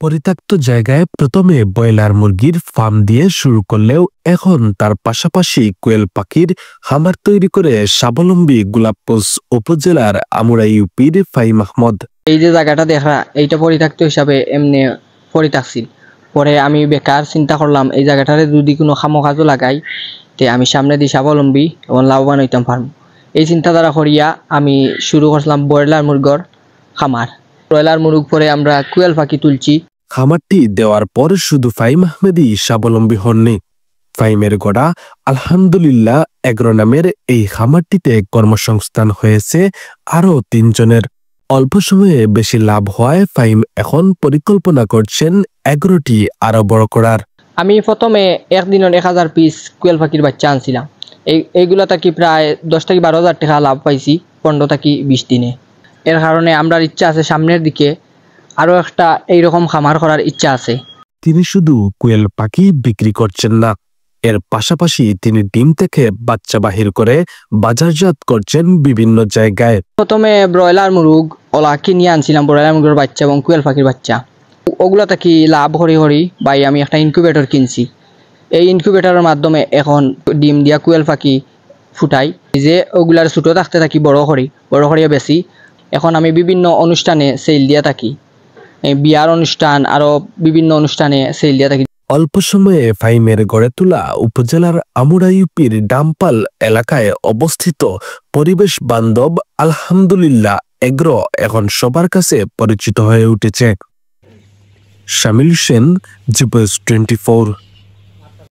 পরিত্যক্ত জায়গায় প্রথমে ব্রয়লার মুরগির ফার্ম দিয়ে শুরু করলেও এখন তার পাশাপাশি কোয়েল পাখির খামার তৈরি করে স্বাবলম্বী গোলাপগঞ্জ উপজেলার আমুরা ইউপির ফাহিম আহমদ। এই যে জায়গাটা দেখা, এইটা পরিত্যক্ত হিসাবে এমনি পড়ে থাকছিল। পরে আমি বেকার চিন্তা করলাম এই জায়গাটারে যদি কোনো খামোকাজও লাগাই তে আমি সামনে দিয়ে স্বাবলম্বী এবং লাভবান হইতাম পারব। এই চিন্তাধারা করিয়া আমি শুরু করলাম ব্রয়লার মুরগর খামার। ব্রয়লার মুরগ পরে আমরা কোয়েল পাখি তুলছি। খামারটি দেওয়ার পর শুধু ফাহিম আহমেদই স্বাবলম্বী হননি। ফাহিমের গড়া আলহামদুলিল্লাহ এগ্রো নামের এই খামারটিতে কর্মসংস্থান হয়েছে আরও ৩ জনের। অল্প সময়ে বেশি লাভ হওয়ায় ফাহিম এখন পরিকল্পনা করছেন এগ্রোটি আরো বড় করার। আমি প্রথমে একদিনের 1000 পিস কোয়েল পাখির বাচ্চা আনছিলাম। এইগুলা থাকি প্রায় 10 থেকে 12,000 টাকা লাভ পাইছি 15 থেকে 20 দিনে। এর কারণে আমরা ইচ্ছা আছে সামনের দিকে আরো একটা এইরকম খামার করার ইচ্ছা আছে। তিনি শুধু কোয়েল পাখি বিক্রি করছেন না, এর পাশাপাশি তিনি ডিম থেকে বাচ্চা বাহির করে বাজারজাত করছেন বিভিন্ন জায়গায়। প্রথমে ব্রয়লার মুরগ ওলা কিনে আনছিলাম, ব্রয়লার মুরগের বাচ্চা এবং কোয়েল পাখির বাচ্চা। ওগুলা থাকি লাভ হরি ভাই আমি একটা ইনকিউবেটর কিনছি। এই ইনকিউবেটরের মাধ্যমে এখন ডিম দিয়া কোয়েল পাখি ফুটাই, যে ওগুলার ছোটো থাকতে থাকি বড় করিয়া বেশি। এখন আমি বিভিন্ন অনুষ্ঠানে সেল দিয়া থাকি, বিয়ার অনুষ্ঠান আরো বিভিন্ন অনুষ্ঠানে সেল দিয়া থাকি। অল্প সময়ে ফাহিমের গড়ে তোলা উপজেলার আমুরা ইউপির ডাম্পাল এলাকায় অবস্থিত পরিবেশ বান্ধব আলহামদুলিল্লাহ এগ্রো এখন সবার কাছে পরিচিত হয়ে উঠেছে। শামিল সেন, জি24।